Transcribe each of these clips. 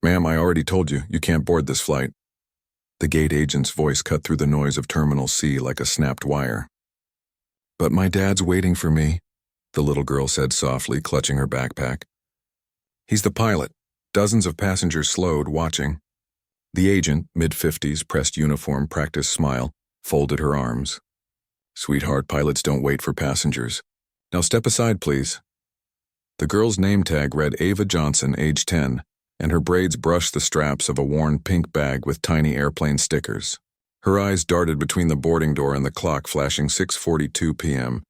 Ma'am, I already told you, you can't board this flight. The gate agent's voice cut through the noise of Terminal C like a snapped wire. But my dad's waiting for me, the little girl said softly, clutching her backpack. He's the pilot. Dozens of passengers slowed, watching. The agent, mid-50s, pressed uniform, practiced smile, folded her arms. Sweetheart, pilots don't wait for passengers. Now step aside, please. The girl's name tag read Ava Johnson, age 10, and her braids brushed the straps of a worn pink bag with tiny airplane stickers. Her eyes darted between the boarding door and the clock flashing 6:42 p.m.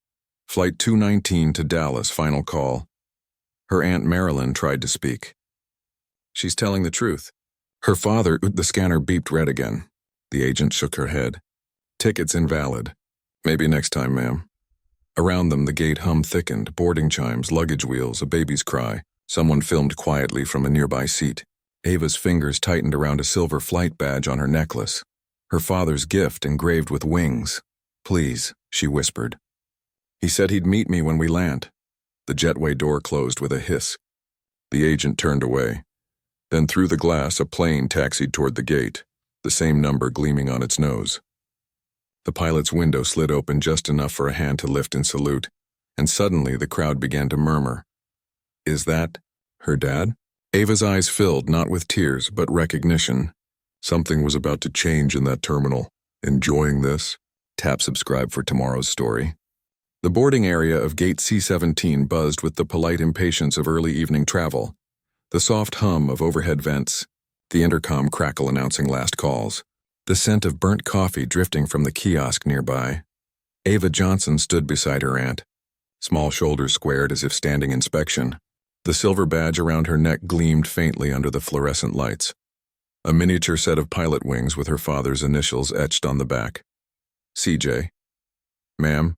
Flight 219 to Dallas, final call. Her Aunt Marilyn tried to speak. She's telling the truth. Her father, the scanner beeped red again. The agent shook her head. Ticket's invalid. Maybe next time, ma'am. Around them, the gate hum thickened, boarding chimes, luggage wheels, a baby's cry. Someone filmed quietly from a nearby seat. Ava's fingers tightened around a silver flight badge on her necklace. Her father's gift engraved with wings. Please, she whispered. He said he'd meet me when we land. The jetway door closed with a hiss. The agent turned away. Then through the glass, a plane taxied toward the gate, the same number gleaming on its nose. The pilot's window slid open just enough for a hand to lift and salute, and suddenly the crowd began to murmur. Is that her dad? Ava's eyes filled, not with tears, but recognition. Something was about to change in that terminal. Enjoying this? Tap subscribe for tomorrow's story. The boarding area of Gate C-17 buzzed with the polite impatience of early evening travel. The soft hum of overhead vents, the intercom crackle announcing last calls, the scent of burnt coffee drifting from the kiosk nearby. Ava Johnson stood beside her aunt, small shoulders squared as if standing inspection. The silver badge around her neck gleamed faintly under the fluorescent lights. A miniature set of pilot wings with her father's initials etched on the back. CJ. Ma'am,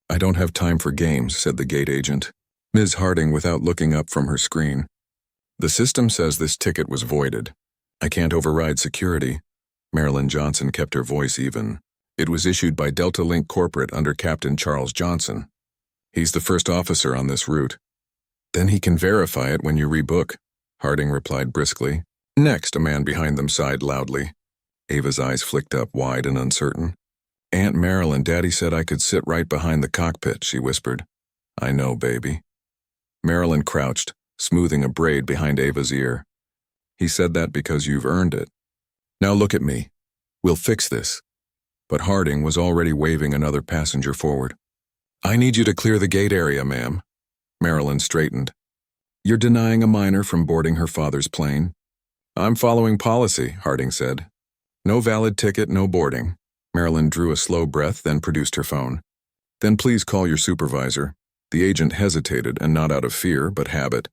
I don't have time for games, said the gate agent. Ms. Harding without looking up from her screen. The system says this ticket was voided. I can't override security. Marilyn Johnson kept her voice even. It was issued by Delta Link Corporate under Captain Charles Johnson. He's the first officer on this route. Then he can verify it when you rebook, Harding replied briskly. Next, a man behind them sighed loudly. Ava's eyes flicked up wide and uncertain. Aunt Marilyn, Daddy said I could sit right behind the cockpit, she whispered. I know, baby. Marilyn crouched, smoothing a braid behind Ava's ear. He said that because you've earned it. Now look at me. We'll fix this. But Harding was already waving another passenger forward. I need you to clear the gate area, ma'am. Marilyn straightened. You're denying a minor from boarding her father's plane? I'm following policy, Harding said. No valid ticket, no boarding. Marilyn drew a slow breath, then produced her phone. Then please call your supervisor. The agent hesitated, and not out of fear, but habit.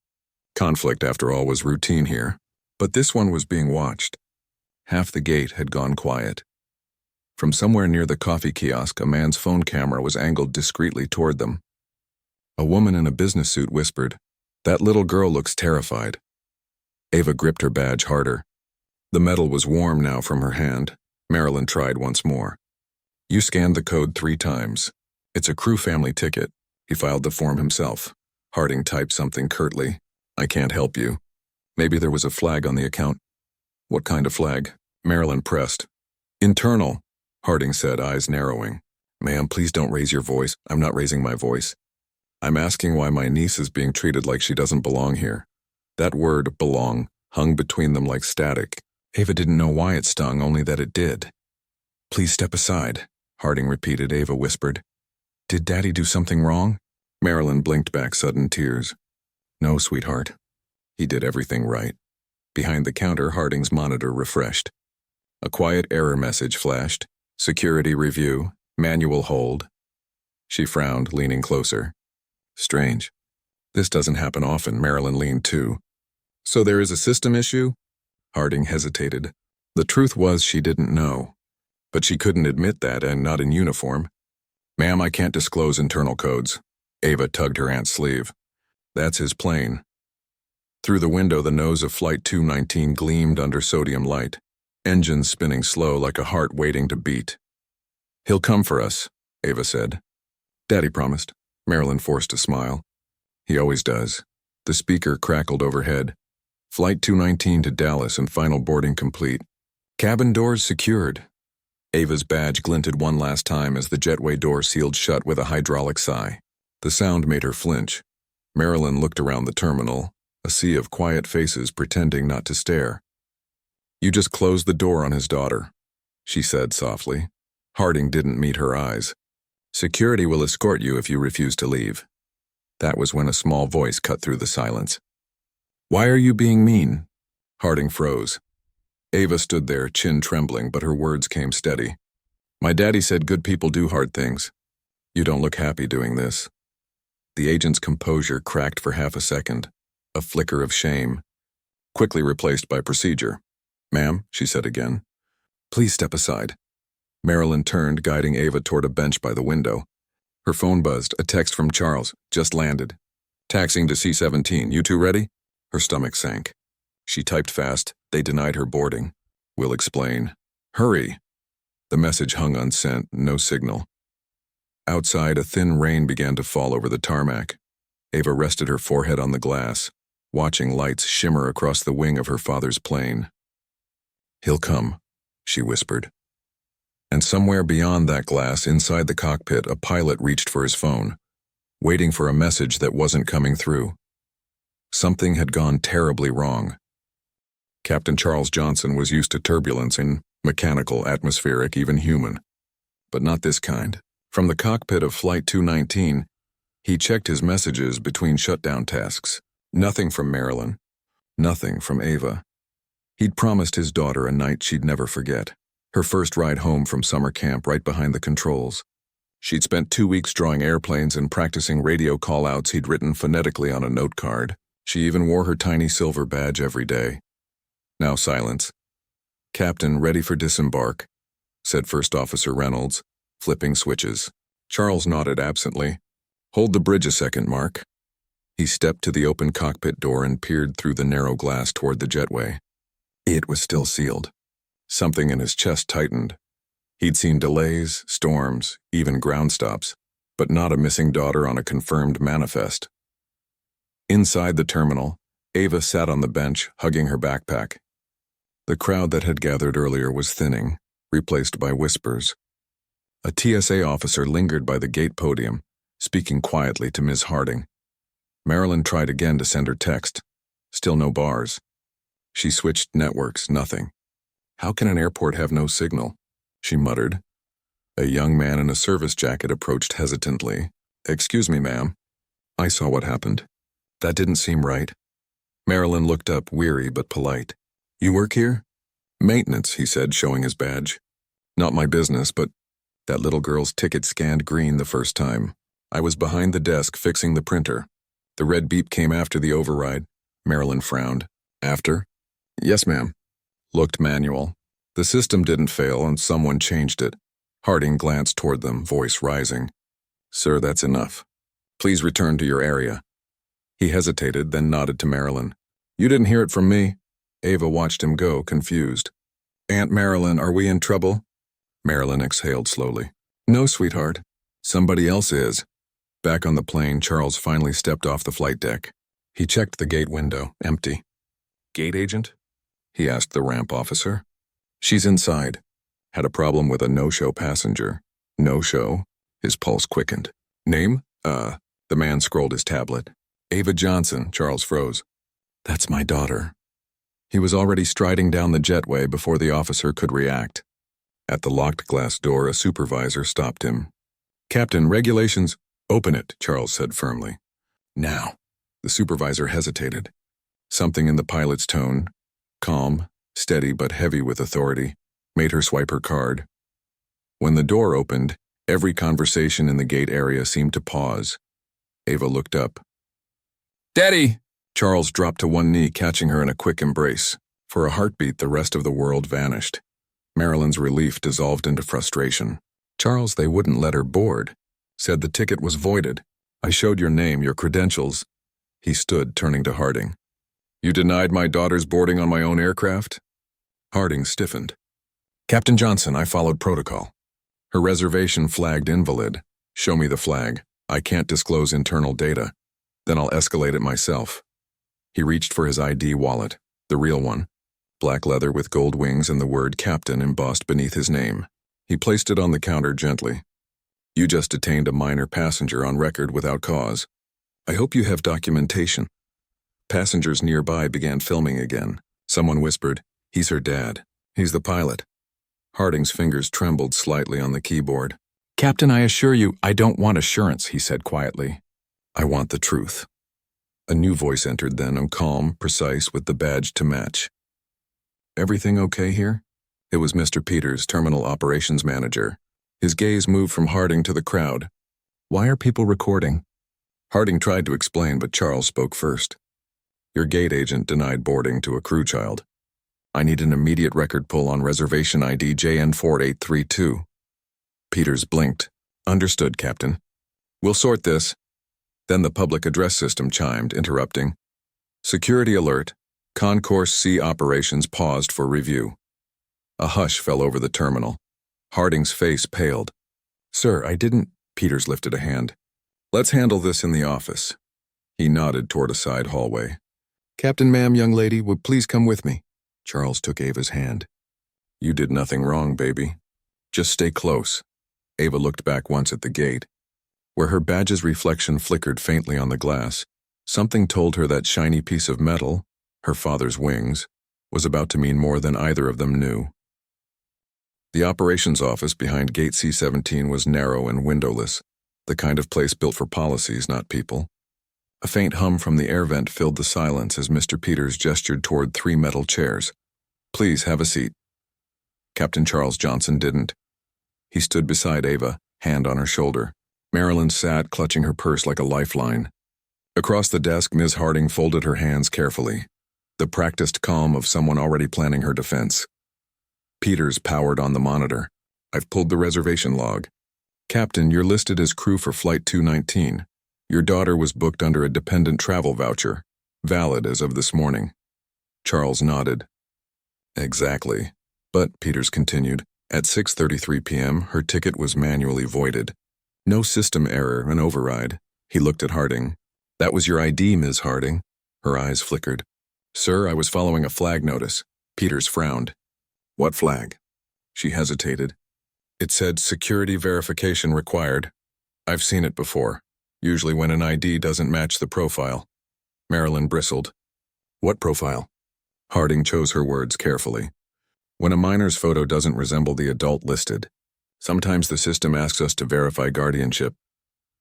Conflict, after all, was routine here. But this one was being watched. Half the gate had gone quiet. From somewhere near the coffee kiosk, a man's phone camera was angled discreetly toward them. A woman in a business suit whispered, That little girl looks terrified. Ava gripped her badge harder. The metal was warm now from her hand. Marilyn tried once more. You scanned the code 3 times. It's a crew family ticket. He filed the form himself. Harding typed something curtly. I can't help you. Maybe there was a flag on the account. What kind of flag? Marilyn pressed. Internal, Harding said, eyes narrowing. Ma'am, please don't raise your voice. I'm not raising my voice. I'm asking why my niece is being treated like she doesn't belong here. That word, belong, hung between them like static. Ava didn't know why it stung, only that it did. Please step aside, Harding repeated. Ava whispered. Did Daddy do something wrong? Marilyn blinked back sudden tears. No, sweetheart. He did everything right. Behind the counter, Harding's monitor refreshed. A quiet error message flashed. Security review, manual hold. She frowned, leaning closer. Strange. This doesn't happen often. Marilyn leaned too. So there is a system issue? Harding hesitated. The truth was she didn't know. But she couldn't admit that, and not in uniform. Ma'am, I can't disclose internal codes. Ava tugged her aunt's sleeve. That's his plane. Through the window, the nose of Flight 219 gleamed under sodium light, engines spinning slow like a heart waiting to beat. He'll come for us, Ava said. Daddy promised. Marilyn forced a smile. He always does. The speaker crackled overhead. Flight 219 to Dallas and final boarding complete. Cabin doors secured. Ava's badge glinted one last time as the jetway door sealed shut with a hydraulic sigh. The sound made her flinch. Marilyn looked around the terminal, a sea of quiet faces pretending not to stare. "You just closed the door on his daughter," she said softly. Harding didn't meet her eyes. "Security will escort you if you refuse to leave." That was when a small voice cut through the silence. "Why are you being mean?" Harding froze. Ava stood there, chin trembling, but her words came steady. "My daddy said good people do hard things. You don't look happy doing this." The agent's composure cracked for half a second, a flicker of shame, quickly replaced by procedure. "Ma'am," she said again. "Please step aside." Marilyn turned, guiding Ava toward a bench by the window. Her phone buzzed, a text from Charles, just landed. "Taxiing to C-17, you two ready?" Her stomach sank. She typed fast, "They denied her boarding. We'll explain. Hurry." The message hung unsent, no signal. Outside, a thin rain began to fall over the tarmac. Ava rested her forehead on the glass, watching lights shimmer across the wing of her father's plane. "He'll come," she whispered. And somewhere beyond that glass, inside the cockpit, a pilot reached for his phone, waiting for a message that wasn't coming through. Something had gone terribly wrong. Captain Charles Johnson was used to turbulence in mechanical, atmospheric, even human. But not this kind. From the cockpit of Flight 219, he checked his messages between shutdown tasks. Nothing from Marilyn. Nothing from Ava. He'd promised his daughter a night she'd never forget. Her first ride home from summer camp right behind the controls. She'd spent 2 weeks drawing airplanes and practicing radio call-outs he'd written phonetically on a note card. She even wore her tiny silver badge every day. Now silence. "Captain, ready for disembark," said First Officer Reynolds, flipping switches. Charles nodded absently. "Hold the bridge a second, Mark." He stepped to the open cockpit door and peered through the narrow glass toward the jetway. It was still sealed. Something in his chest tightened. He'd seen delays, storms, even ground stops, but not a missing daughter on a confirmed manifest. Inside the terminal, Ava sat on the bench, hugging her backpack. The crowd that had gathered earlier was thinning, replaced by whispers. A TSA officer lingered by the gate podium, speaking quietly to Ms. Harding. Marilyn tried again to send her text. Still no bars. She switched networks, nothing. "How can an airport have no signal?" she muttered. A young man in a service jacket approached hesitantly. "Excuse me, ma'am. I saw what happened. That didn't seem right." Marilyn looked up, weary but polite. "You work here?" "Maintenance," he said, showing his badge. "Not my business, but..." That little girl's ticket scanned green the first time. "I was behind the desk fixing the printer. The red beep came after the override." Marilyn frowned. "After?" "Yes, ma'am." Looked manual. The system didn't fail and someone changed it. Harding glanced toward them, voice rising. "Sir, that's enough. Please return to your area." He hesitated, then nodded to Marilyn. "You didn't hear it from me." Ava watched him go, confused. "Aunt Marilyn, are we in trouble?" Marilyn exhaled slowly. "No, sweetheart. Somebody else is." Back on the plane, Charles finally stepped off the flight deck. He checked the gate window, empty. "Gate agent?" he asked the ramp officer. "She's inside. Had a problem with a no-show passenger." "No-show?" His pulse quickened. "Name?" The man scrolled his tablet. "Ava Johnson." Charles froze. "That's my daughter." He was already striding down the jetway before the officer could react. At the locked glass door, a supervisor stopped him. "Captain, regulations..." "Open it," Charles said firmly. "Now." The supervisor hesitated. Something in the pilot's tone, calm, steady but heavy with authority, made her swipe her card. When the door opened, every conversation in the gate area seemed to pause. Ava looked up. "Daddy!" Charles dropped to one knee, catching her in a quick embrace. For a heartbeat, the rest of the world vanished. Marilyn's relief dissolved into frustration. "Charles, they wouldn't let her board. Said the ticket was voided. I showed your name, your credentials." He stood, turning to Harding. "You denied my daughter's boarding on my own aircraft?" Harding stiffened. "Captain Johnson, I followed protocol." Her reservation flagged invalid. "Show me the flag. I can't disclose internal data. Then I'll escalate it myself." He reached for his ID wallet. The real one. Black leather with gold wings and the word Captain embossed beneath his name. He placed it on the counter gently. You just detained a minor passenger on record without cause. I hope you have documentation. Passengers nearby began filming again. Someone whispered, "He's her dad. He's the pilot." Harding's fingers trembled slightly on the keyboard. "Captain, I assure you, I don't want assurance," he said quietly. "I want the truth." A new voice entered then, calm, precise, with the badge to match. "Everything okay here?" It was Mr. Peters, terminal operations manager. His gaze moved from Harding to the crowd. "Why are people recording?" Harding tried to explain, but Charles spoke first. "Your gate agent denied boarding to a crew child. I need an immediate record pull on reservation ID JN4832. Peters blinked. "Understood, Captain. We'll sort this." Then the public address system chimed, interrupting. "Security alert. Concourse C operations paused for review." A hush fell over the terminal. Harding's face paled. "Sir, I didn't—" Peters lifted a hand. "Let's handle this in the office." He nodded toward a side hallway. "Captain, ma'am, young lady, would please come with me." Charles took Ava's hand. "You did nothing wrong, baby. Just stay close." Ava looked back once at the gate. Where her badge's reflection flickered faintly on the glass, something told her that shiny piece of metal, her father's wings, was about to mean more than either of them knew. The operations office behind gate C-17 was narrow and windowless, the kind of place built for policies, not people. A faint hum from the air vent filled the silence as Mr. Peters gestured toward 3 metal chairs. "Please have a seat." Captain Charles Johnson didn't. He stood beside Ava, hand on her shoulder. Marilyn sat, clutching her purse like a lifeline. Across the desk, Ms. Harding folded her hands carefully, the practiced calm of someone already planning her defense. Peters powered on the monitor. "I've pulled the reservation log. Captain, you're listed as crew for Flight 219. Your daughter was booked under a dependent travel voucher, valid as of this morning." Charles nodded. "Exactly. But," Peters continued, "at 6:33 p.m., her ticket was manually voided. No system error, an override." He looked at Harding. "That was your ID, Ms. Harding." Her eyes flickered. "Sir, I was following a flag notice." Peters frowned. "What flag?" She hesitated. "It said security verification required. I've seen it before, usually when an ID doesn't match the profile." Marilyn bristled. "What profile?" Harding chose her words carefully. "When a minor's photo doesn't resemble the adult listed. Sometimes the system asks us to verify guardianship."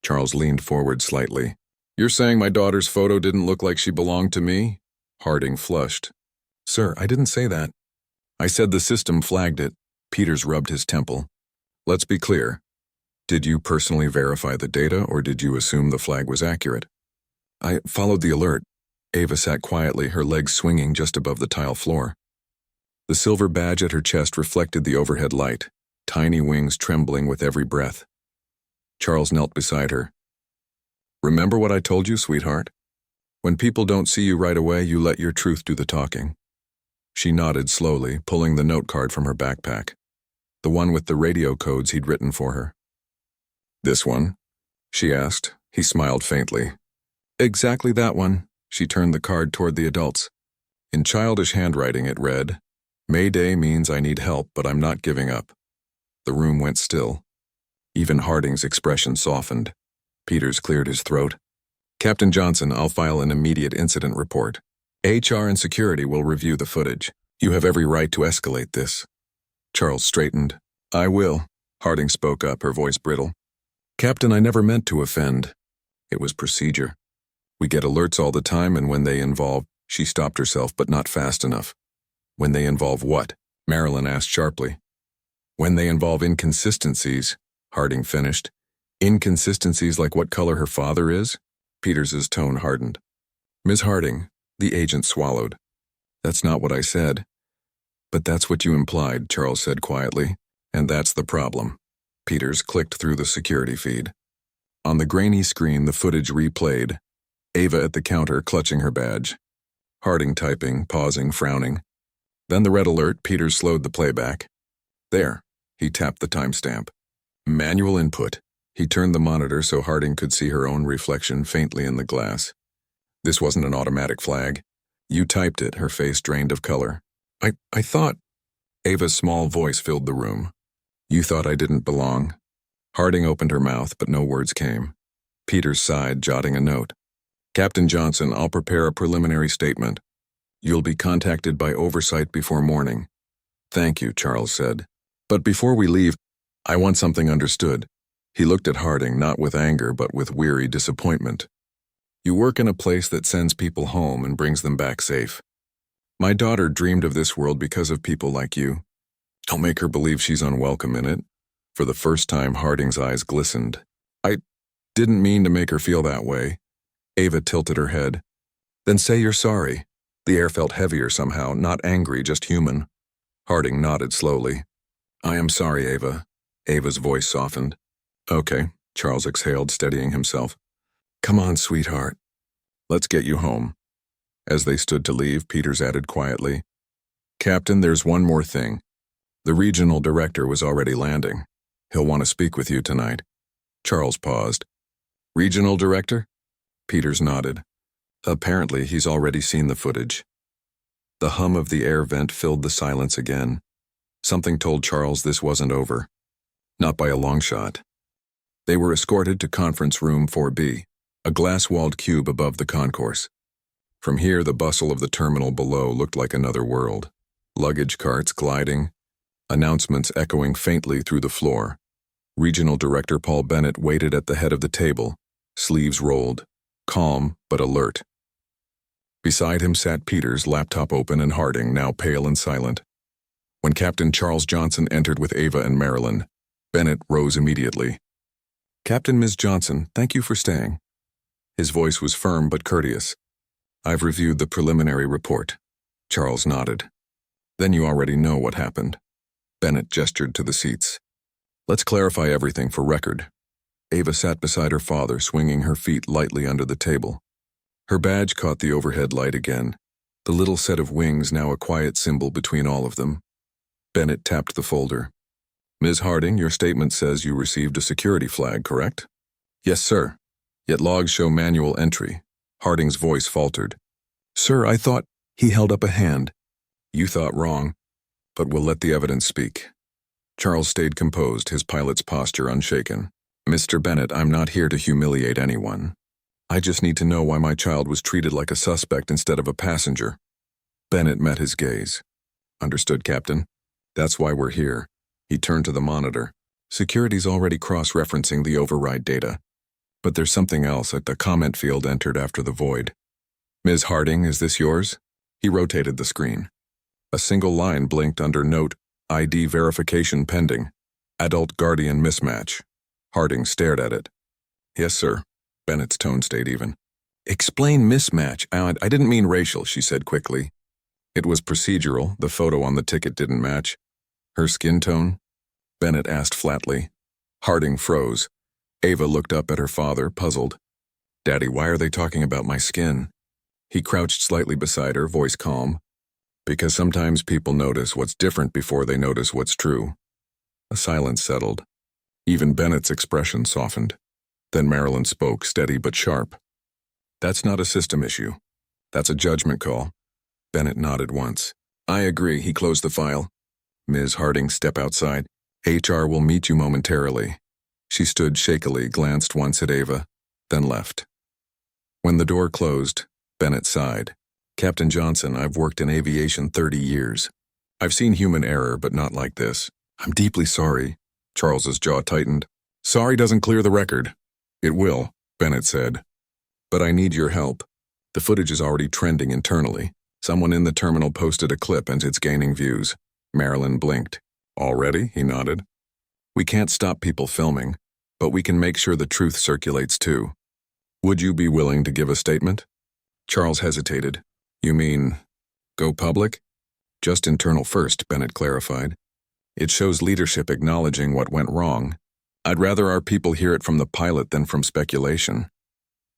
Charles leaned forward slightly. "You're saying my daughter's photo didn't look like she belonged to me?" Harding flushed. "Sir, I didn't say that. I said the system flagged it." Peters rubbed his temple. "Let's be clear. Did you personally verify the data, or did you assume the flag was accurate?" "I followed the alert." Ava sat quietly, her legs swinging just above the tile floor. The silver badge at her chest reflected the overhead light, tiny wings trembling with every breath. Charles knelt beside her. "Remember what I told you, sweetheart? When people don't see you right away, you let your truth do the talking." She nodded slowly, pulling the note card from her backpack, the one with the radio codes he'd written for her. "This one?" she asked. He smiled faintly. "Exactly that one." She turned the card toward the adults. In childish handwriting it read, "Mayday means I need help, but I'm not giving up." The room went still. Even Harding's expression softened. Peters cleared his throat. "Captain Johnson, I'll file an immediate incident report. HR and security will review the footage. You have every right to escalate this." Charles straightened. "I will." Harding spoke up, her voice brittle. "Captain, I never meant to offend. It was procedure. We get alerts all the time, and when they involve—" She stopped herself, but not fast enough. "When they involve what?" Marilyn asked sharply. "When they involve inconsistencies," Harding finished. "Inconsistencies like what color her father is?" Peters's tone hardened. "Ms. Harding," the agent swallowed. "That's not what I said." "But that's what you implied," Charles said quietly. "And that's the problem." Peters clicked through the security feed. On the grainy screen, the footage replayed. Ava at the counter clutching her badge. Harding typing, pausing, frowning. Then the red alert. Peters slowed the playback. "There." He tapped the timestamp. "Manual input." He turned the monitor so Harding could see her own reflection faintly in the glass. This wasn't an automatic flag. You typed it, her face drained of color. I thought. Ava's small voice filled the room. You thought I didn't belong? Harding opened her mouth, but no words came. Peters sighed, jotting a note. Captain Johnson, I'll prepare a preliminary statement. You'll be contacted by oversight before morning. Thank you, Charles said. But before we leave, I want something understood. He looked at Harding, not with anger, but with weary disappointment. You work in a place that sends people home and brings them back safe. My daughter dreamed of this world because of people like you. Don't make her believe she's unwelcome in it. For the first time, Harding's eyes glistened. I didn't mean to make her feel that way. Ava tilted her head. Then say you're sorry. The air felt heavier somehow, not angry, just human. Harding nodded slowly. I am sorry, Ava. Ava's voice softened. Okay, Charles exhaled, steadying himself. Come on, sweetheart. Let's get you home. As they stood to leave, Peters added quietly, Captain, there's one more thing. The regional director was already landing. He'll want to speak with you tonight. Charles paused. Regional director? Peters nodded. Apparently, he's already seen the footage. The hum of the air vent filled the silence again. Something told Charles this wasn't over. Not by a long shot. They were escorted to Conference Room 4B, a glass-walled cube above the concourse. From here, the bustle of the terminal below looked like another world. Luggage carts gliding, announcements echoing faintly through the floor. Regional Director Paul Bennett waited at the head of the table, sleeves rolled, calm but alert. Beside him sat Peters, laptop open, and Harding, now pale and silent. When Captain Charles Johnson entered with Ava and Marilyn, Bennett rose immediately. Captain Ms. Johnson, thank you for staying. His voice was firm but courteous. I've reviewed the preliminary report. Charles nodded. Then you already know what happened. Bennett gestured to the seats. Let's clarify everything for record. Ava sat beside her father, swinging her feet lightly under the table. Her badge caught the overhead light again, the little set of wings now a quiet symbol between all of them. Bennett tapped the folder. Ms. Harding, your statement says you received a security flag, correct? Yes, sir. Yet logs show manual entry. Harding's voice faltered. Sir, I thought... He held up a hand. You thought wrong, but we'll let the evidence speak. Charles stayed composed, his pilot's posture unshaken. Mr. Bennett, I'm not here to humiliate anyone. I just need to know why my child was treated like a suspect instead of a passenger. Bennett met his gaze. Understood, Captain. That's why we're here. He turned to the monitor. Security's already cross-referencing the override data. But there's something else at the comment field entered after the void. Ms. Harding, is this yours? He rotated the screen. A single line blinked under note, ID verification pending. Adult guardian mismatch. Harding stared at it. Yes, sir. Bennett's tone stayed even. Explain mismatch. I didn't mean racial, she said quickly. It was procedural. The photo on the ticket didn't match. Her skin tone? Bennett asked flatly. Harding froze. Ava looked up at her father, puzzled. Daddy, why are they talking about my skin? He crouched slightly beside her, voice calm. Because sometimes people notice what's different before they notice what's true. A silence settled. Even Bennett's expression softened. Then Marilyn spoke, steady but sharp. That's not a system issue. That's a judgment call. Bennett nodded once. I agree, he closed the file. Ms. Harding, step outside. HR will meet you momentarily. She stood shakily, glanced once at Ava, then left. When the door closed, Bennett sighed. Captain Johnson, I've worked in aviation 30 years. I've seen human error, but not like this. I'm deeply sorry. Charles's jaw tightened. Sorry doesn't clear the record. It will, Bennett said. But I need your help. The footage is already trending internally. Someone in the terminal posted a clip and it's gaining views. Marilyn blinked. Already? He nodded. We can't stop people filming, but we can make sure the truth circulates too. Would you be willing to give a statement? Charles hesitated. You mean, go public? Just internal first, Bennett clarified. It shows leadership acknowledging what went wrong. I'd rather our people hear it from the pilot than from speculation.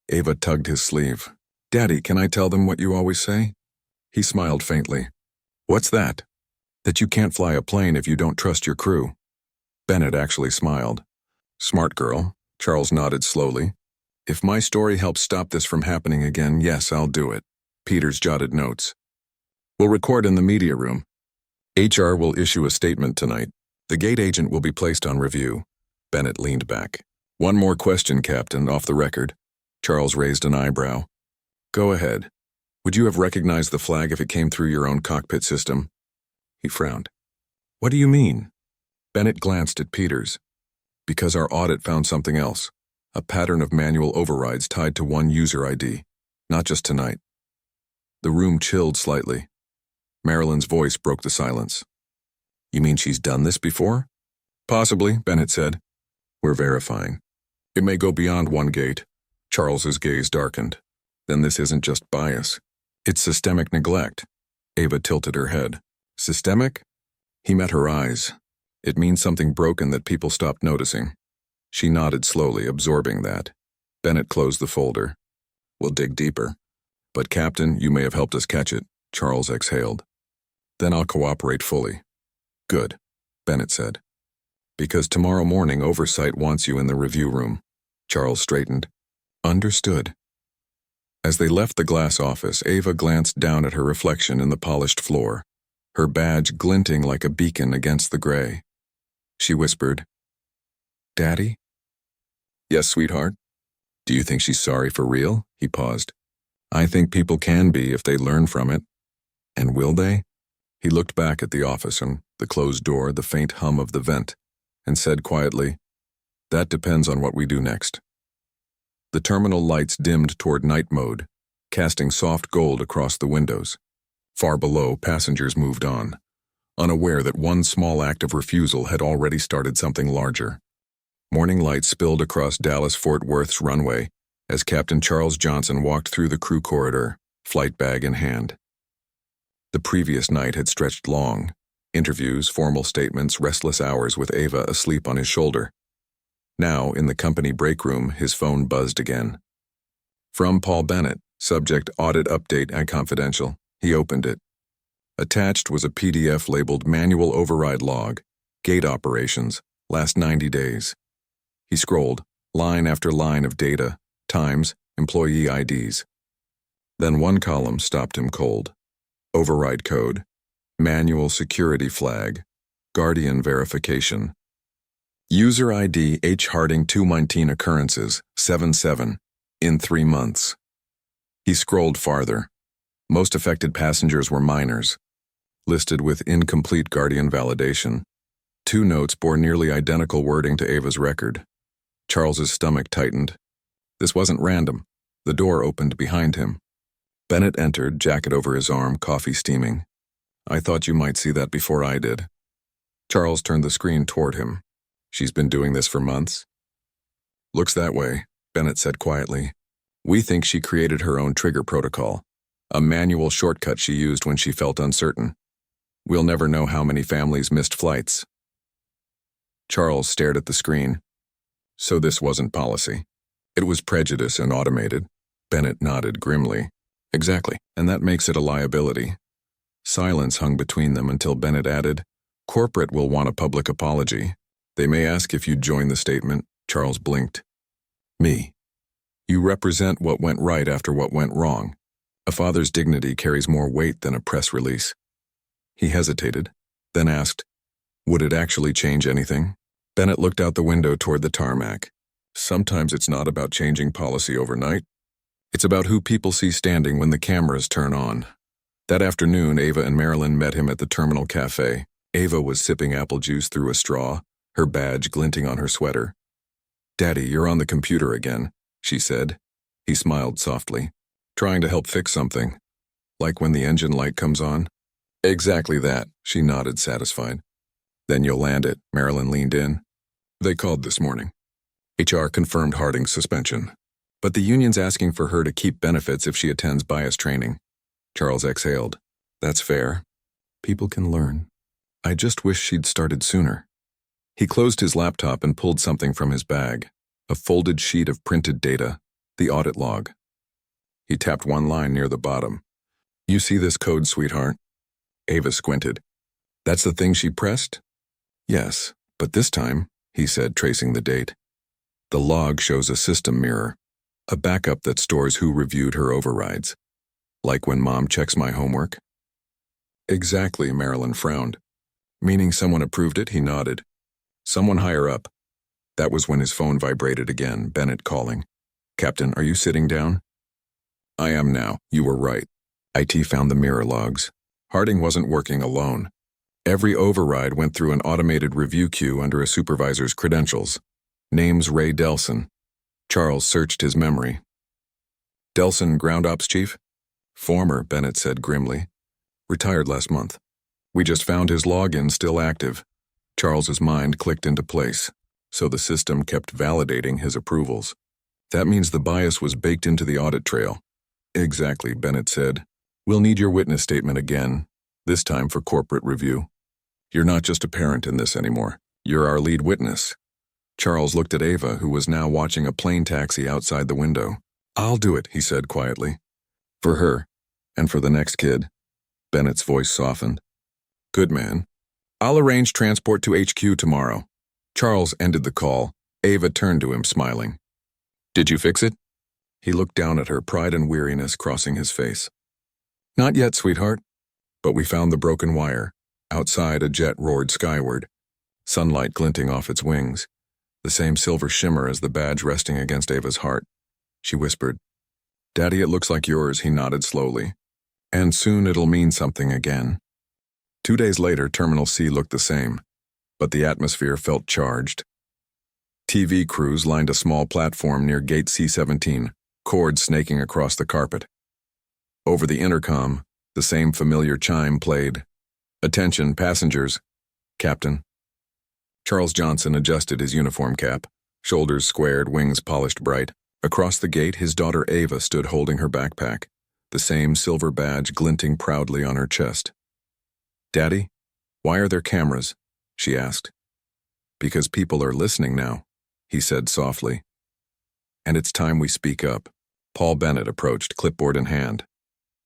Ava tugged his sleeve. Daddy, can I tell them what you always say? He smiled faintly. What's that? That you can't fly a plane if you don't trust your crew. Bennett actually smiled. Smart girl. Charles nodded slowly. If my story helps stop this from happening again, yes, I'll do it. Peters jotted notes. We'll record in the media room. HR will issue a statement tonight. The gate agent will be placed on review. Bennett leaned back. One more question, Captain, off the record. Charles raised an eyebrow. Go ahead. Would you have recognized the flag if it came through your own cockpit system? He frowned. What do you mean? Bennett glanced at Peters. Because our audit found something else. A pattern of manual overrides tied to one user ID. Not just tonight. The room chilled slightly. Marilyn's voice broke the silence. You mean she's done this before? Possibly, Bennett said. We're verifying. It may go beyond one gate. Charles's gaze darkened. Then this isn't just bias. It's systemic neglect. Ava tilted her head. Systemic? He met her eyes. It means something broken that people stopped noticing. She nodded slowly, absorbing that. Bennett closed the folder. We'll dig deeper. But Captain, you may have helped us catch it. Charles exhaled. Then I'll cooperate fully. Good, Bennett said. Because tomorrow morning Oversight wants you in the review room. Charles straightened. Understood. As they left the glass office, Ava glanced down at her reflection in the polished floor, her badge glinting like a beacon against the gray. She whispered, Daddy? Yes, sweetheart. Do you think she's sorry for real? He paused. I think people can be if they learn from it. And will they? He looked back at the office and the closed door, the faint hum of the vent, and said quietly, That depends on what we do next. The terminal lights dimmed toward night mode, casting soft gold across the windows. Far below, passengers moved on, unaware that one small act of refusal had already started something larger. Morning light spilled across Dallas-Fort Worth's runway as Captain Charles Johnson walked through the crew corridor, flight bag in hand. The previous night had stretched long, interviews, formal statements, restless hours with Ava asleep on his shoulder. Now, in the company break room, his phone buzzed again. From Paul Bennett, subject audit update and confidential. He opened it. Attached was a PDF labeled Manual Override Log, Gate Operations, last 90 days. He scrolled, line after line of data, times, employee IDs. Then one column stopped him cold. Override code, manual security flag, guardian verification. User ID H. Harding 219 occurrences, 7/7, in 3 months. He scrolled farther. Most affected passengers were minors, listed with incomplete guardian validation. 2 notes bore nearly identical wording to Ava's record. Charles's stomach tightened. This wasn't random. The door opened behind him. Bennett entered, jacket over his arm, coffee steaming. I thought you might see that before I did. Charles turned the screen toward him. She's been doing this for months? Looks that way, Bennett said quietly. We think she created her own trigger protocol, a manual shortcut she used when she felt uncertain. We'll never know how many families missed flights. Charles stared at the screen. So this wasn't policy. It was prejudice and automated. Bennett nodded grimly. Exactly, and that makes it a liability. Silence hung between them until Bennett added, Corporate will want a public apology. They may ask if you'd join the statement. Charles blinked. Me. You represent what went right after what went wrong. A father's dignity carries more weight than a press release. He hesitated, then asked, Would it actually change anything? Bennett looked out the window toward the tarmac. Sometimes it's not about changing policy overnight. It's about who people see standing when the cameras turn on. That afternoon, Ava and Marilyn met him at the terminal cafe. Ava was sipping apple juice through a straw, her badge glinting on her sweater. Daddy, you're on the computer again, she said. He smiled softly. Trying to help fix something. Like when the engine light comes on? Exactly that, she nodded, satisfied. Then you'll land it, Marilyn leaned in. They called this morning. HR confirmed Harding's suspension. But the union's asking for her to keep benefits if she attends bias training. Charles exhaled. That's fair. People can learn. I just wish she'd started sooner. He closed his laptop and pulled something from his bag, a folded sheet of printed data, the audit log. He tapped one line near the bottom. You see this code, sweetheart? Ava squinted. That's the thing she pressed? Yes, but this time, he said, tracing the date. The log shows a system mirror, a backup that stores who reviewed her overrides. Like when Mom checks my homework? Exactly, Marilyn frowned. Meaning someone approved it, he nodded. Someone higher up. That was when his phone vibrated again, Bennett calling. Captain, are you sitting down? I am now. You were right. IT found the mirror logs. Harding wasn't working alone. Every override went through an automated review queue under a supervisor's credentials. Name's Ray Delson. Charles searched his memory. Delson, Ground Ops Chief? Former, Bennett said grimly. Retired last month. We just found his login still active. Charles's mind clicked into place, so the system kept validating his approvals. That means the bias was baked into the audit trail. Exactly, Bennett said. We'll need your witness statement again, this time for corporate review. You're not just a parent in this anymore. You're our lead witness. Charles looked at Ava, who was now watching a plane taxi outside the window. I'll do it, he said quietly. For her, and for the next kid. Bennett's voice softened. Good man. I'll arrange transport to HQ tomorrow. Charles ended the call. Ava turned to him, smiling. Did you fix it? He looked down at her, pride and weariness crossing his face. Not yet, sweetheart. But we found the broken wire. Outside, a jet roared skyward, sunlight glinting off its wings, the same silver shimmer as the badge resting against Ava's heart. She whispered, Daddy, it looks like yours, he nodded slowly. And soon it'll mean something again. 2 days later, Terminal C looked the same, but the atmosphere felt charged. TV crews lined a small platform near Gate C-17, cords snaking across the carpet. Over the intercom, the same familiar chime played. Attention, passengers. Captain. Charles Johnson adjusted his uniform cap, shoulders squared, wings polished bright. Across the gate, his daughter Ava stood holding her backpack, the same silver badge glinting proudly on her chest. Daddy, why are there cameras? She asked. Because people are listening now, he said softly. And it's time we speak up. Paul Bennett approached, clipboard in hand.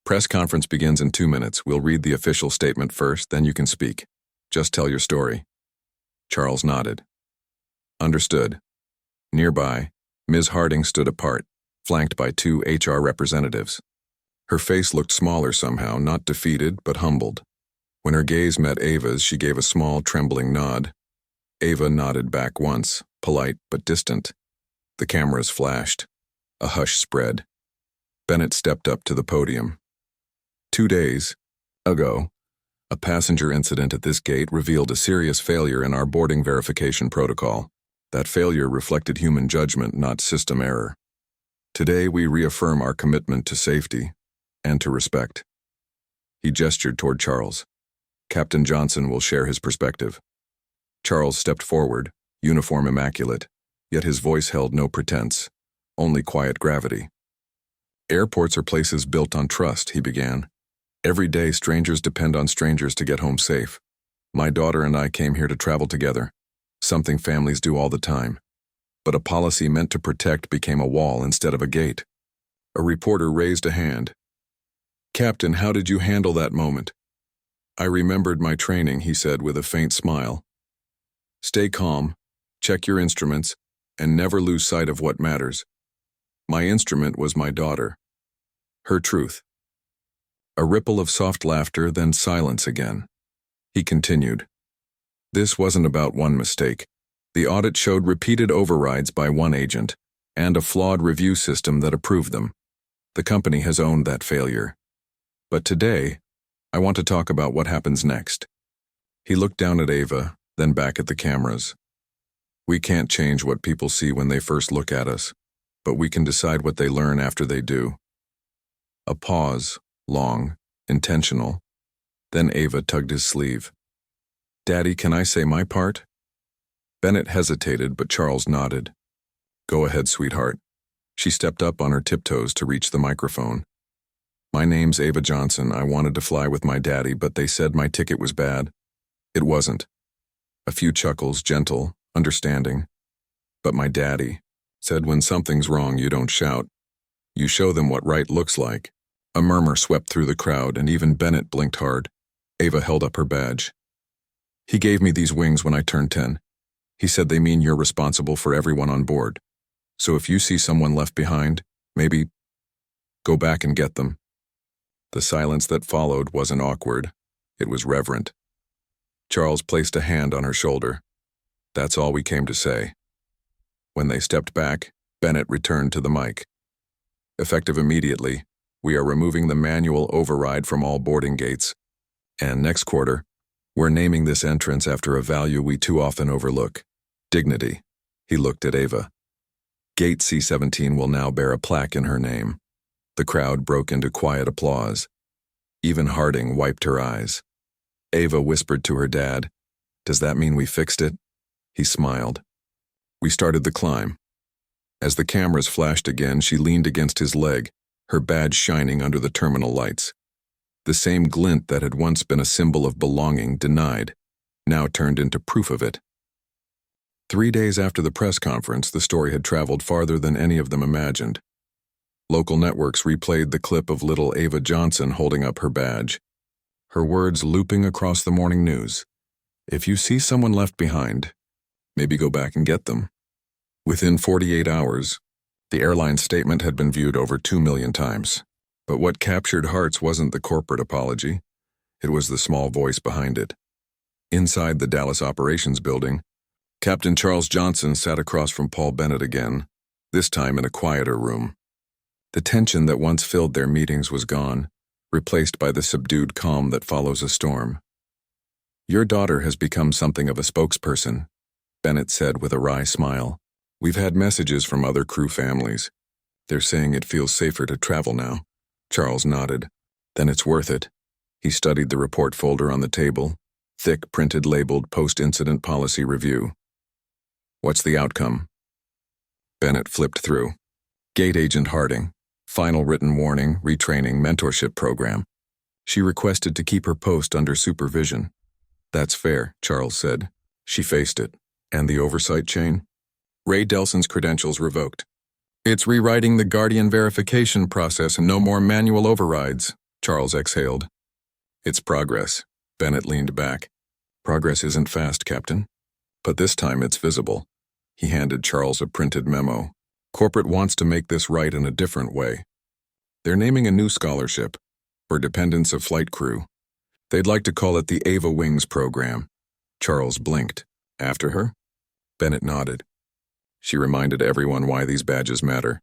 Press conference begins in 2 minutes. We'll read the official statement first, then you can speak. Just tell your story. Charles nodded. Understood. Nearby, Ms. Harding stood apart, flanked by 2 HR representatives. Her face looked smaller somehow, not defeated, but humbled. When her gaze met Ava's, she gave a small, trembling nod. Ava nodded back once, polite but distant. The cameras flashed. A hush spread. Bennett stepped up to the podium. 2 days ago, a passenger incident at this gate revealed a serious failure in our boarding verification protocol. That failure reflected human judgment, not system error. Today, we reaffirm our commitment to safety and to respect. He gestured toward Charles. Captain Johnson will share his perspective. Charles stepped forward, uniform immaculate, yet his voice held no pretense, only quiet gravity. Airports are places built on trust, he began. Every day, strangers depend on strangers to get home safe. My daughter and I came here to travel together, something families do all the time. But a policy meant to protect became a wall instead of a gate. A reporter raised a hand. Captain, how did you handle that moment? I remembered my training, he said with a faint smile. Stay calm, check your instruments, and never lose sight of what matters. My instrument was my daughter. Her truth. A ripple of soft laughter, then silence again. He continued. This wasn't about one mistake. The audit showed repeated overrides by one agent, and a flawed review system that approved them. The company has owned that failure. But today, I want to talk about what happens next. He looked down at Ava, then back at the cameras. We can't change what people see when they first look at us, but we can decide what they learn after they do. A pause, long, intentional. Then Ava tugged his sleeve. Daddy, can I say my part? Bennett hesitated, but Charles nodded. Go ahead, sweetheart. She stepped up on her tiptoes to reach the microphone. My name's Ava Johnson. I wanted to fly with my daddy, but they said my ticket was bad. It wasn't. A few chuckles, gentle, understanding. But my daddy said when something's wrong, you don't shout. You show them what right looks like. A murmur swept through the crowd, and even Bennett blinked hard. Ava held up her badge. He gave me these wings when I turned 10. He said they mean you're responsible for everyone on board. So if you see someone left behind, maybe go back and get them. The silence that followed wasn't awkward. It was reverent. Charles placed a hand on her shoulder. That's all we came to say. When they stepped back, Bennett returned to the mic. Effective immediately, we are removing the manual override from all boarding gates. And next quarter, we're naming this entrance after a value we too often overlook: dignity. He looked at Ava. Gate C-17 will now bear a plaque in her name. The crowd broke into quiet applause. Even Harding wiped her eyes. Ava whispered to her dad, "Does that mean we fixed it?" He smiled. We started the climb. As the cameras flashed again, she leaned against his leg, her badge shining under the terminal lights. The same glint that had once been a symbol of belonging denied, now turned into proof of it. 3 days after the press conference, the story had traveled farther than any of them imagined. Local networks replayed the clip of little Ava Johnson holding up her badge. Her words looping across the morning news. If you see someone left behind, maybe go back and get them. Within 48 hours, the airline's statement had been viewed over 2 million times. But what captured hearts wasn't the corporate apology. It was the small voice behind it. Inside the Dallas Operations Building, Captain Charles Johnson sat across from Paul Bennett again, this time in a quieter room. The tension that once filled their meetings was gone, replaced by the subdued calm that follows a storm. "Your daughter has become something of a spokesperson," Bennett said with a wry smile. "We've had messages from other crew families. They're saying it feels safer to travel now." Charles nodded. "Then it's worth it." He studied the report folder on the table, thick printed labeled Post-Incident Policy Review. "What's the outcome?" Bennett flipped through. Gate Agent Harding. Final written warning, retraining, mentorship program. She requested to keep her post under supervision. "That's fair," Charles said. She faced it. "And the oversight chain?" "Ray Delson's credentials revoked. It's rewriting the Guardian verification process and no more manual overrides," Charles exhaled. "It's progress." Bennett leaned back. "Progress isn't fast, Captain. But this time it's visible." He handed Charles a printed memo. "Corporate wants to make this right in a different way. They're naming a new scholarship for dependents of flight crew. They'd like to call it the Ava Wings program." Charles blinked. "After her?" Bennett nodded. She reminded everyone why these badges matter.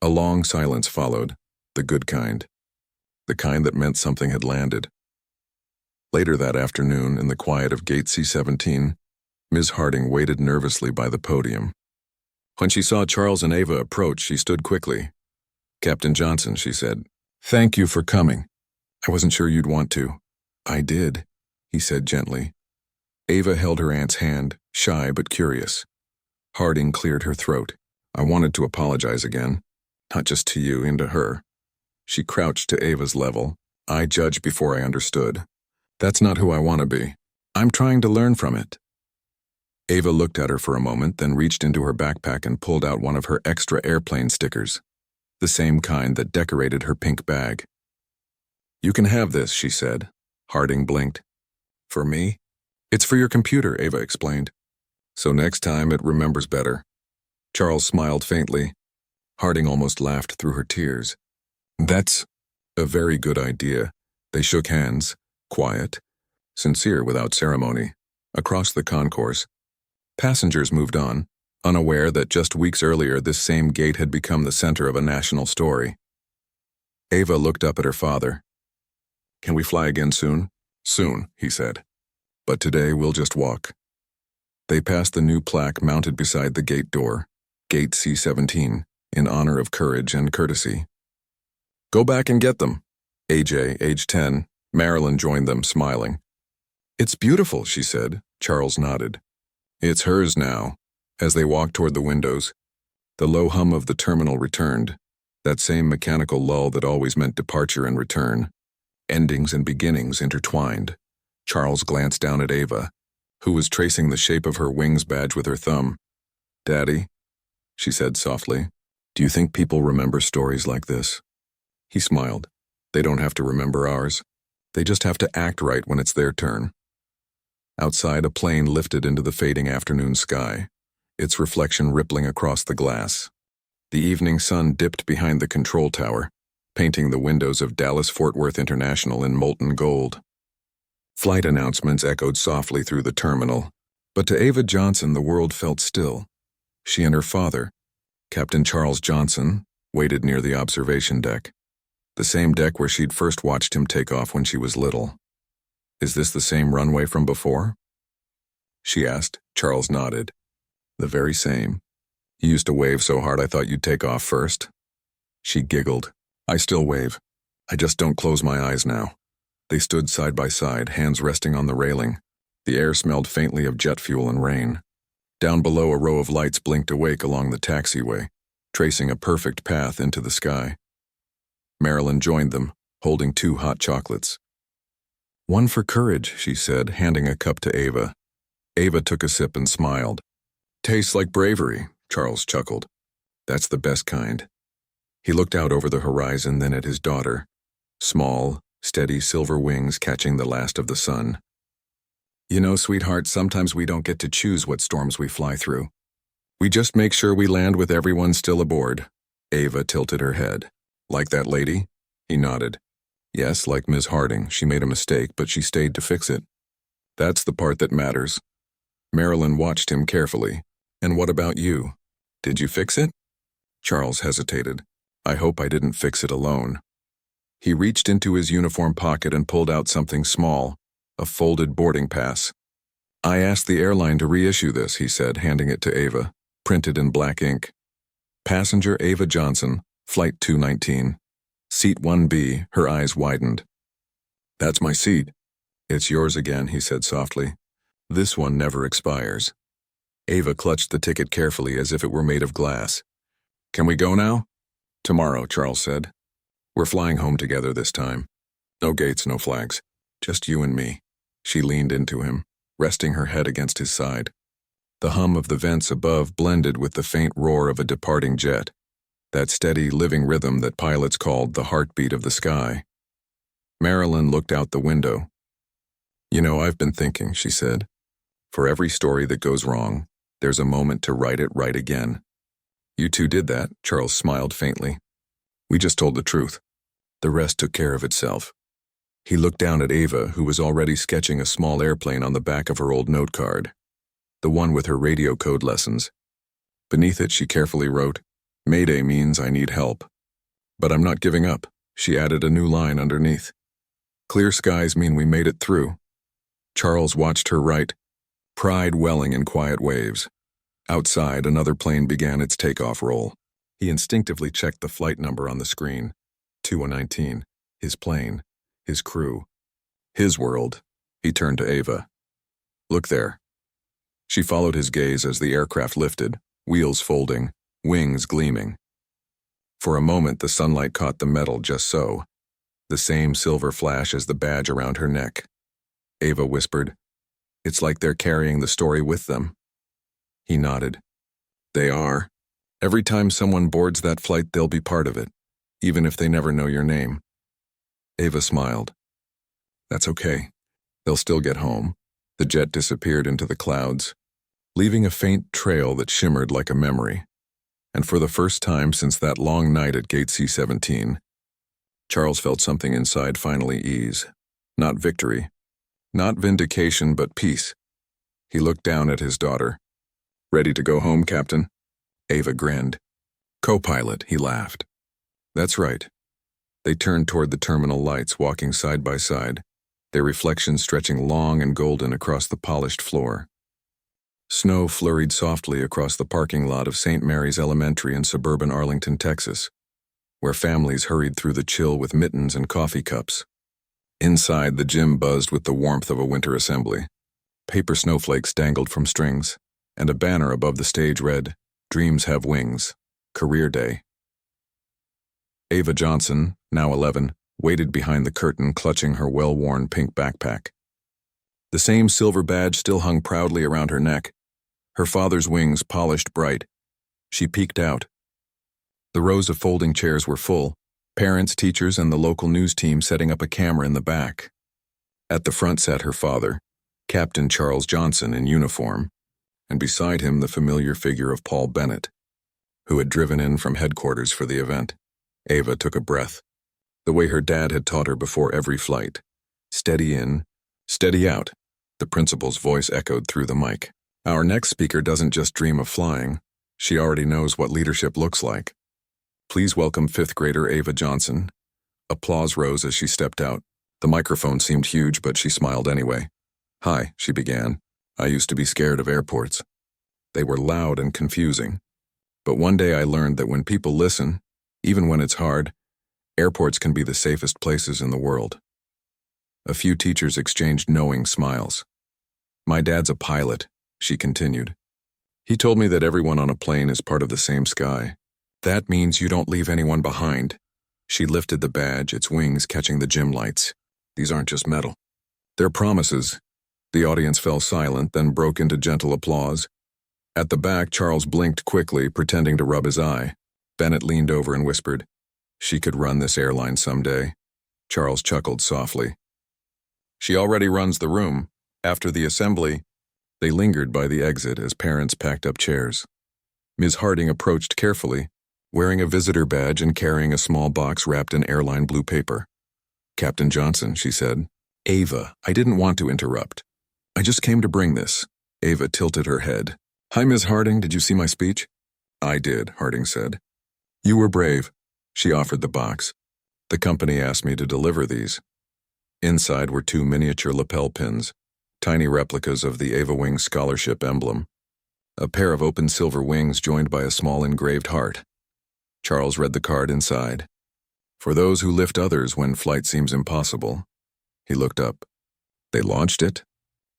A long silence followed, the good kind. The kind that meant something had landed. Later that afternoon, in the quiet of Gate C-17, Ms. Harding waited nervously by the podium. When she saw Charles and Ava approach, she stood quickly. "Captain Johnson," she said, "thank you for coming. I wasn't sure you'd want to." "I did," he said gently. Ava held her aunt's hand, shy but curious. Harding cleared her throat. "I wanted to apologize again. Not just to you, and to her." She crouched to Ava's level. "I judged before I understood. That's not who I want to be. I'm trying to learn from it." Ava looked at her for a moment, then reached into her backpack and pulled out one of her extra airplane stickers, the same kind that decorated her pink bag. "You can have this," she said. Harding blinked. "For me?" "It's for your computer," Ava explained. "So next time it remembers better." Charles smiled faintly. Harding almost laughed through her tears. "That's a very good idea." They shook hands, quiet, sincere without ceremony, across the concourse. Passengers moved on, unaware that just weeks earlier this same gate had become the center of a national story. Ava looked up at her father. "Can we fly again soon?" "Soon," he said. "But today we'll just walk." They passed the new plaque mounted beside the gate door, Gate C-17, in honor of courage and courtesy. "Go back and get them." AJ, age 10, Marilyn joined them, smiling. "It's beautiful," she said. Charles nodded. "It's hers now." As they walked toward the windows, the low hum of the terminal returned, that same mechanical lull that always meant departure and return, endings and beginnings intertwined. Charles glanced down at Ava, who was tracing the shape of her wings badge with her thumb. "Daddy," she said softly, "do you think people remember stories like this?" He smiled. "They don't have to remember ours. They just have to act right when it's their turn." Outside, a plane lifted into the fading afternoon sky, its reflection rippling across the glass. The evening sun dipped behind the control tower, painting the windows of Dallas-Fort Worth International in molten gold. Flight announcements echoed softly through the terminal, but to Ava Johnson the world felt still. She and her father, Captain Charles Johnson, waited near the observation deck, the same deck where she'd first watched him take off when she was little. "Is this the same runway from before?" she asked. Charles nodded. "The very same. You used to wave so hard I thought you'd take off first." She giggled. "I still wave. I just don't close my eyes now." They stood side by side, hands resting on the railing. The air smelled faintly of jet fuel and rain. Down below, a row of lights blinked awake along the taxiway, tracing a perfect path into the sky. Marilyn joined them, holding 2 hot chocolates. "One for courage," she said, handing a cup to Ava. Ava took a sip and smiled. "Tastes like bravery," Charles chuckled. "That's the best kind." He looked out over the horizon, then at his daughter. Small, steady silver wings catching the last of the sun. "You know, sweetheart, sometimes we don't get to choose what storms we fly through. We just make sure we land with everyone still aboard." Ava tilted her head. "Like that lady?" He nodded. "Yes, like Ms. Harding. She made a mistake, but she stayed to fix it. That's the part that matters." Marilyn watched him carefully. "And what about you? Did you fix it?" Charles hesitated. "I hope I didn't fix it alone." He reached into his uniform pocket and pulled out something small, a folded boarding pass. "I asked the airline to reissue this," he said, handing it to Ava, printed in black ink. "Passenger Ava Johnson, Flight 219. Seat 1B, her eyes widened. "That's my seat." "It's yours again," he said softly. "This one never expires." Ava clutched the ticket carefully as if it were made of glass. "Can we go now?" "Tomorrow," Charles said. "We're flying home together this time. No gates, no flags. Just you and me." She leaned into him, resting her head against his side. The hum of the vents above blended with the faint roar of a departing jet, that steady, living rhythm that pilots called the heartbeat of the sky. Marilyn looked out the window. "You know, I've been thinking," she said. "For every story that goes wrong, there's a moment to write it right again." "You two did that," Charles smiled faintly. "We just told the truth. The rest took care of itself." He looked down at Ava, who was already sketching a small airplane on the back of her old note card, the one with her radio code lessons. Beneath it, she carefully wrote, "Mayday means I need help. But I'm not giving up." She added a new line underneath. "Clear skies mean we made it through." Charles watched her write, pride welling in quiet waves. Outside, another plane began its takeoff roll. He instinctively checked the flight number on the screen. 2119. His plane. His crew. His world. He turned to Ava. "Look there." She followed his gaze as the aircraft lifted, wheels folding, wings gleaming. For a moment, the sunlight caught the metal just so, the same silver flash as the badge around her neck. Ava whispered, "It's like they're carrying the story with them." He nodded. "They are. Every time someone boards that flight, they'll be part of it, even if they never know your name." Ava smiled. "That's okay. They'll still get home." The jet disappeared into the clouds, leaving a faint trail that shimmered like a memory. And for the first time since that long night at Gate C-17, Charles felt something inside finally ease. Not victory. Not vindication, but peace. He looked down at his daughter. "Ready to go home, Captain?" Ava grinned. "Co-pilot," he laughed. "That's right." They turned toward the terminal lights, walking side by side, their reflections stretching long and golden across the polished floor. Snow flurried softly across the parking lot of St. Mary's Elementary in suburban Arlington, Texas, where families hurried through the chill with mittens and coffee cups. Inside, the gym buzzed with the warmth of a winter assembly. Paper snowflakes dangled from strings, and a banner above the stage read, "Dreams have wings. Career Day." Ava Johnson, now 11, waited behind the curtain, clutching her well-worn pink backpack. The same silver badge still hung proudly around her neck, her father's wings polished bright. She peeked out. The rows of folding chairs were full, parents, teachers, and the local news team setting up a camera in the back. At the front sat her father, Captain Charles Johnson in uniform, and beside him the familiar figure of Paul Bennett, who had driven in from headquarters for the event. Ava took a breath. the way her dad had taught her before every flight. Steady in, steady out, the principal's voice echoed through the mic. Our next speaker doesn't just dream of flying, she already knows what leadership looks like. Please welcome 5th grader Ava Johnson. Applause rose as she stepped out. The microphone seemed huge, but she smiled anyway. Hi, she began. I used to be scared of airports. They were loud and confusing. But one day I learned that when people listen, even when it's hard, airports can be the safest places in the world. A few teachers exchanged knowing smiles. My dad's a pilot, she continued. He told me that everyone on a plane is part of the same sky. That means you don't leave anyone behind. She lifted the badge, its wings catching the gym lights. These aren't just metal. They're promises. The audience fell silent, then broke into gentle applause. At the back, Charles blinked quickly, pretending to rub his eye. Bennett leaned over and whispered, "She could run this airline someday." Charles chuckled softly. "She already runs the room." After the assembly, they lingered by the exit as parents packed up chairs. Ms. Harding approached carefully, wearing a visitor badge and carrying a small box wrapped in airline blue paper. "Captain Johnson," she said. "Ava, I didn't want to interrupt. I just came to bring this." Ava tilted her head. "Hi, Ms. Harding, did you see my speech?" "I did," Harding said. "You were brave." She offered the box. "The company asked me to deliver these." Inside were 2 miniature lapel pins, tiny replicas of the Ava Wing Scholarship emblem. A pair of open silver wings joined by a small engraved heart. Charles read the card inside. "For those who lift others when flight seems impossible." He looked up. "They launched it?"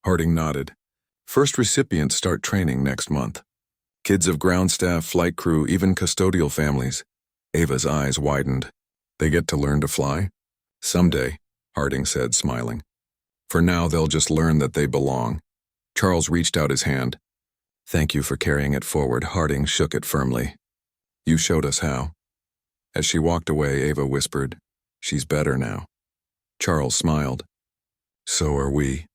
Harding nodded. "First recipients start training next month. Kids of ground staff, flight crew, even custodial families." Ava's eyes widened. "They get to learn to fly?" "Someday," Harding said, smiling. "For now, they'll just learn that they belong." Charles reached out his hand. "Thank you for carrying it forward." Harding shook it firmly. "You showed us how." As she walked away, Ava whispered, "She's better now." Charles smiled. "So are we."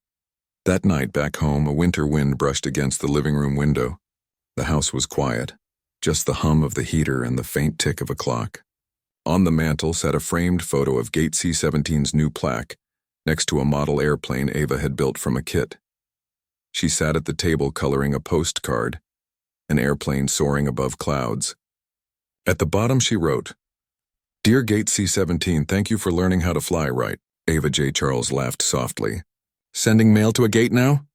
That night back home, a winter wind brushed against the living room window. The house was quiet, just the hum of the heater and the faint tick of a clock. On the mantel sat a framed photo of Gate C-17's new plaque, next to a model airplane Ava had built from a kit. She sat at the table coloring a postcard, an airplane soaring above clouds. At the bottom she wrote, "Dear Gate C-17, thank you for learning how to fly right." Ava J. Charles laughed softly. "Sending mail to a gate now?"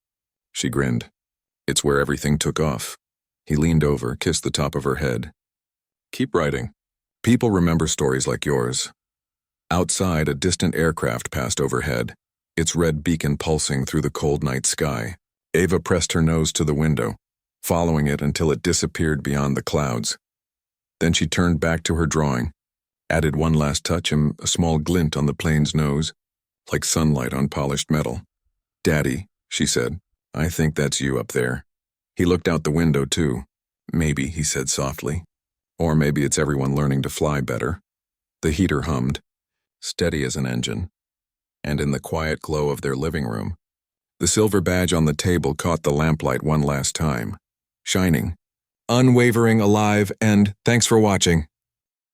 She grinned. "It's where everything took off." He leaned over, kissed the top of her head. "Keep writing. People remember stories like yours." Outside, a distant aircraft passed overhead, its red beacon pulsing through the cold night sky. Ava pressed her nose to the window, following it until it disappeared beyond the clouds. Then she turned back to her drawing, added one last touch and a small glint on the plane's nose, like sunlight on polished metal. "Daddy," she said, "I think that's you up there." He looked out the window too. "Maybe," he said softly. "Or maybe it's everyone learning to fly better." The heater hummed, steady as an engine. And in the quiet glow of their living room, the silver badge on the table caught the lamplight one last time, shining, unwavering, alive, and thanks for watching.